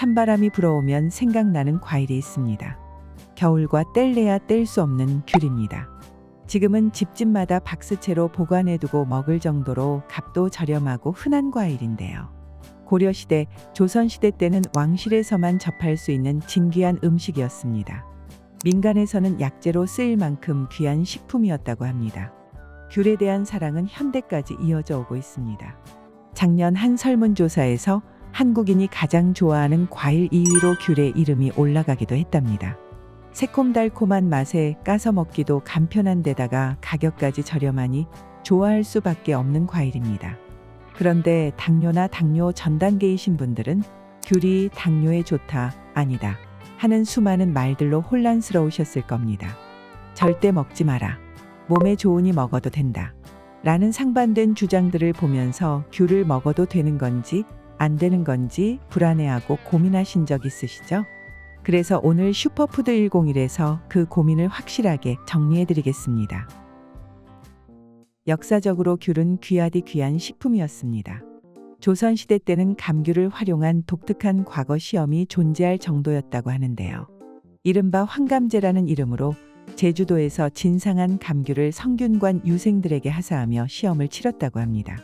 찬바람이 불어오면 생각나는 과일이 있습니다. 겨울과 뗄래야 뗄 수 없는 귤입니다. 지금은 집집마다 박스채로 보관해두고 먹을 정도로 값도 저렴하고 흔한 과일인데요. 고려시대, 조선시대 때는 왕실에서만 접할 수 있는 진귀한 음식이었습니다. 민간에서는 약재로 쓰일 만큼 귀한 식품이었다고 합니다. 귤에 대한 사랑은 현대까지 이어져 오고 있습니다. 작년 한 설문조사에서 한국인이 가장 좋아하는 과일 2위로 귤의 이름이 올라가기도 했답니다. 새콤달콤한 맛에 까서 먹기도 간편한 데다가 가격까지 저렴하니 좋아할 수밖에 없는 과일입니다. 그런데 당뇨나 당뇨 전 단계이신 분들은 귤이 당뇨에 좋다, 아니다 하는 수많은 말들로 혼란스러우셨을 겁니다. 절대 먹지 마라. 몸에 좋으니 먹어도 된다. 라는 상반된 주장들을 보면서 귤을 먹어도 되는 건지 안 되는 건지 불안해하고 고민하신 적 있으시죠? 그래서 오늘 슈퍼푸드 101에서 그 고민을 확실하게 정리해드리겠습니다. 역사적으로 귤은 귀하디 귀한 식품이었습니다. 조선시대 때는 감귤을 활용한 독특한 과거 시험이 존재할 정도였다고 하는데요. 이른바 황감제라는 이름으로 제주도에서 진상한 감귤을 성균관 유생들에게 하사하며 시험을 치렀다고 합니다.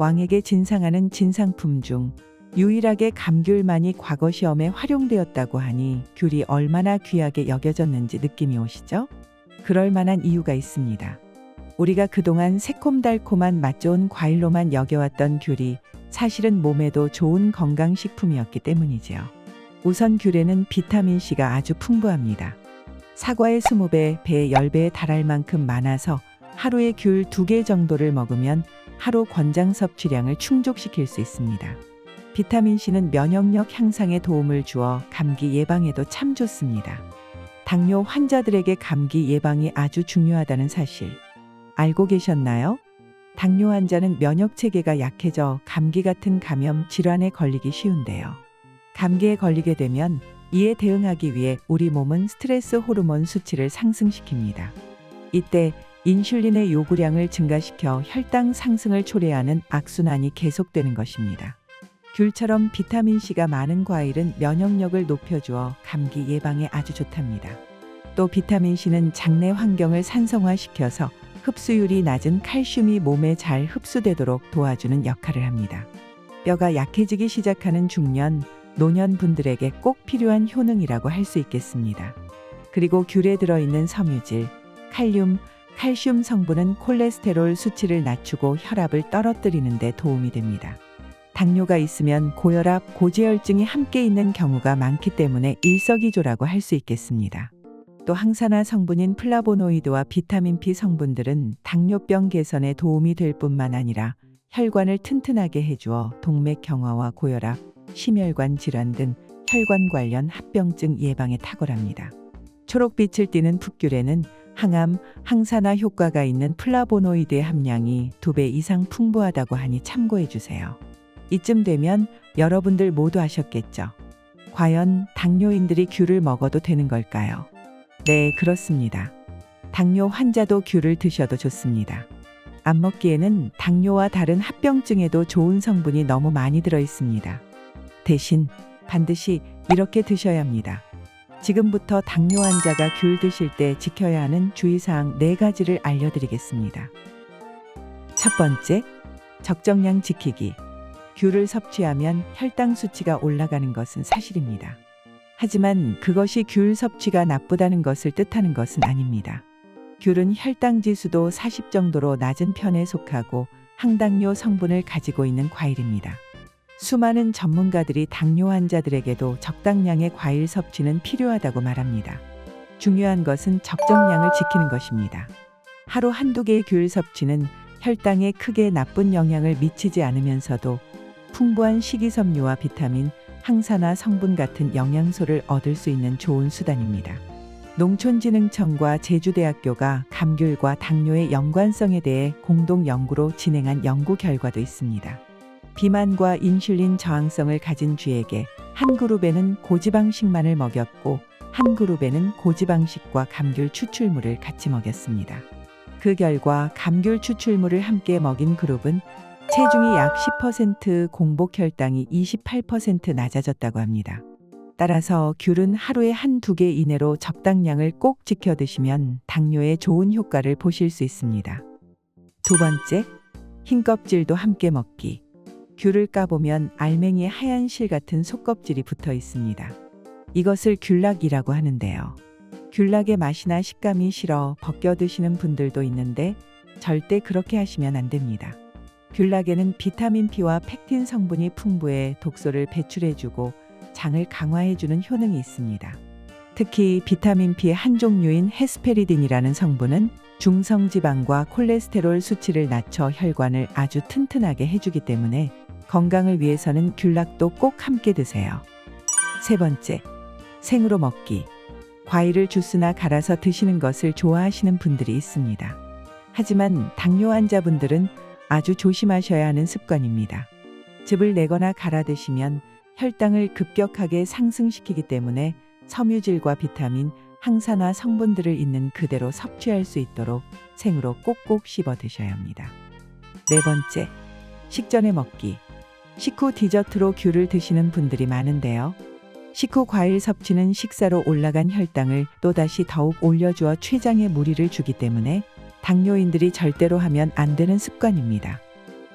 왕에게 진상하는 진상품 중 유일하게 감귤만이 과거 시험에 활용되었다고 하니 귤이 얼마나 귀하게 여겨졌는지 느낌이 오시죠? 그럴 만한 이유가 있습니다. 우리가 그동안 새콤달콤한 맛 좋은 과일로만 여겨왔던 귤이 사실은 몸에도 좋은 건강식품이었기 때문이지요. 우선 귤에는 비타민C가 아주 풍부합니다. 사과의 20배, 배의 10배에 달할 만큼 많아서 하루에 귤 2개 정도를 먹으면 하루 권장 섭취량을 충족시킬 수 있습니다. 비타민C는 면역력 향상에 도움을 주어 감기 예방에도 참 좋습니다. 당뇨 환자들에게 감기 예방이 아주 중요하다는 사실 알고 계셨나요? 당뇨 환자는 면역 체계가 약해져 감기 같은 감염 질환에 걸리기 쉬운데요. 감기에 걸리게 되면 이에 대응하기 위해 우리 몸은 스트레스 호르몬 수치를 상승시킵니다. 이때 인슐린의 요구량을 증가시켜 혈당 상승을 초래하는 악순환이 계속되는 것입니다. 귤처럼 비타민C가 많은 과일은 면역력을 높여주어 감기 예방에 아주 좋답니다. 또 비타민C는 장내 환경을 산성화시켜서 흡수율이 낮은 칼슘이 몸에 잘 흡수되도록 도와주는 역할을 합니다. 뼈가 약해지기 시작하는 중년, 노년 분들에게 꼭 필요한 효능이라고 할 수 있겠습니다. 그리고 귤에 들어있는 섬유질, 칼슘 성분은 콜레스테롤 수치를 낮추고 혈압을 떨어뜨리는 데 도움이 됩니다. 당뇨가 있으면 고혈압, 고지혈증이 함께 있는 경우가 많기 때문에 일석이조라고 할 수 있겠습니다. 또 항산화 성분인 플라보노이드와 비타민 P 성분들은 당뇨병 개선에 도움이 될 뿐만 아니라 혈관을 튼튼하게 해주어 동맥 경화와 고혈압, 심혈관 질환 등 혈관 관련 합병증 예방에 탁월합니다. 초록빛을 띠는 풋귤에는 항암, 항산화 효과가 있는 플라보노이드의 함량이 2배 이상 풍부하다고 하니 참고해 주세요. 이쯤 되면 여러분들 모두 아셨겠죠? 과연 당뇨인들이 귤을 먹어도 되는 걸까요? 네, 그렇습니다. 당뇨 환자도 귤을 드셔도 좋습니다. 안 먹기에는 당뇨와 다른 합병증에도 좋은 성분이 너무 많이 들어 있습니다. 대신 반드시 이렇게 드셔야 합니다. 지금부터 당뇨 환자가 귤 드실 때 지켜야 하는 주의사항 4가지를 알려드리겠습니다. 첫 번째, 적정량 지키기. 귤을 섭취하면 혈당 수치가 올라가는 것은 사실입니다. 하지만 그것이 귤 섭취가 나쁘다는 것을 뜻하는 것은 아닙니다. 귤은 혈당 지수도 40 정도로 낮은 편에 속하고 항당뇨 성분을 가지고 있는 과일입니다. 수많은 전문가들이 당뇨 환자들에게도 적당량의 과일 섭취는 필요하다고 말합니다. 중요한 것은 적정량을 지키는 것입니다. 하루 한두 개의 귤 섭취는 혈당에 크게 나쁜 영향을 미치지 않으면서도 풍부한 식이섬유와 비타민, 항산화 성분 같은 영양소를 얻을 수 있는 좋은 수단입니다. 농촌진흥청과 제주대학교가 감귤과 당뇨의 연관성에 대해 공동 연구로 진행한 연구 결과도 있습니다. 비만과 인슐린 저항성을 가진 쥐에게 한 그룹에는 고지방식만을 먹였고 한 그룹에는 고지방식과 감귤 추출물을 같이 먹였습니다. 그 결과 감귤 추출물을 함께 먹인 그룹은 체중이 약 10%, 공복 혈당이 28% 낮아졌다고 합니다. 따라서 귤은 하루에 한두 개 이내로 적당량을 꼭 지켜 드시면 당뇨에 좋은 효과를 보실 수 있습니다. 두 번째, 흰 껍질도 함께 먹기. 귤을 까보면 알맹이에 하얀 실 같은 속껍질이 붙어 있습니다. 이것을 귤락이라고 하는데요. 귤락의 맛이나 식감이 싫어 벗겨 드시는 분들도 있는데 절대 그렇게 하시면 안 됩니다. 귤락에는 비타민 P와 펙틴 성분이 풍부해 독소를 배출해주고 장을 강화해주는 효능이 있습니다. 특히 비타민 P의 한 종류인 헤스페리딘이라는 성분은 중성지방과 콜레스테롤 수치를 낮춰 혈관을 아주 튼튼하게 해주기 때문에 건강을 위해서는 귤락도 꼭 함께 드세요. 세 번째, 생으로 먹기. 과일을 주스나 갈아서 드시는 것을 좋아하시는 분들이 있습니다. 하지만 당뇨 환자분들은 아주 조심하셔야 하는 습관입니다. 즙을 내거나 갈아 드시면 혈당을 급격하게 상승시키기 때문에 섬유질과 비타민, 항산화 성분들을 있는 그대로 섭취할 수 있도록 생으로 꼭꼭 씹어 드셔야 합니다. 네 번째, 식전에 먹기. 식후 디저트로 귤을 드시는 분들이 많은데요. 식후 과일 섭취는 식사로 올라간 혈당을 또다시 더욱 올려주어 췌장에 무리를 주기 때문에 당뇨인들이 절대로 하면 안 되는 습관입니다.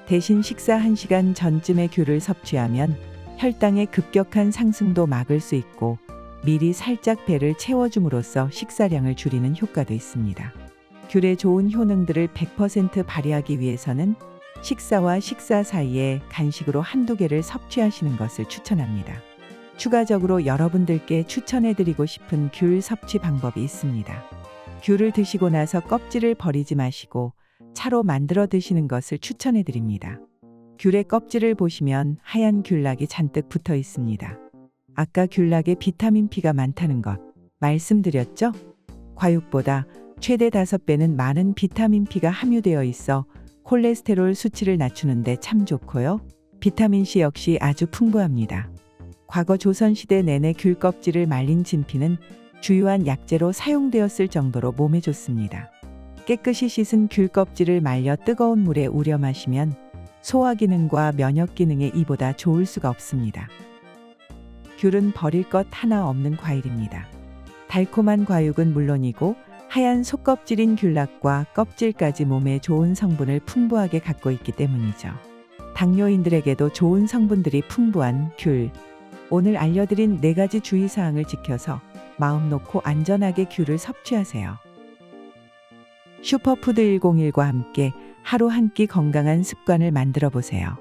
대신 식사 1시간 전쯤에 귤을 섭취하면 혈당의 급격한 상승도 막을 수 있고 미리 살짝 배를 채워줌으로써 식사량을 줄이는 효과도 있습니다. 귤의 좋은 효능들을 100% 발휘하기 위해서는 식사와 식사 사이에 간식으로 한두 개를 섭취하시는 것을 추천합니다. 추가적으로 여러분들께 추천해드리고 싶은 귤 섭취 방법이 있습니다. 귤을 드시고 나서 껍질을 버리지 마시고 차로 만들어 드시는 것을 추천해드립니다. 귤의 껍질을 보시면 하얀 귤락이 잔뜩 붙어 있습니다. 아까 귤락에 비타민 P가 많다는 것 말씀드렸죠? 과육보다 최대 5배는 많은 비타민 P가 함유되어 있어 콜레스테롤 수치를 낮추는데 참 좋고요. 비타민 C 역시 아주 풍부합니다. 과거 조선시대 내내 귤 껍질을 말린 진피는 주요한 약재로 사용되었을 정도로 몸에 좋습니다. 깨끗이 씻은 귤 껍질을 말려 뜨거운 물에 우려 마시면 소화 기능과 면역 기능에 이보다 좋을 수가 없습니다. 귤은 버릴 것 하나 없는 과일입니다. 달콤한 과육은 물론이고 하얀 속껍질인 귤락과 껍질까지 몸에 좋은 성분을 풍부하게 갖고 있기 때문이죠. 당뇨인들에게도 좋은 성분들이 풍부한 귤. 오늘 알려드린 4가지 주의사항을 지켜서 마음 놓고 안전하게 귤을 섭취하세요. 슈퍼푸드 101과 함께 하루 한 끼 건강한 습관을 만들어 보세요.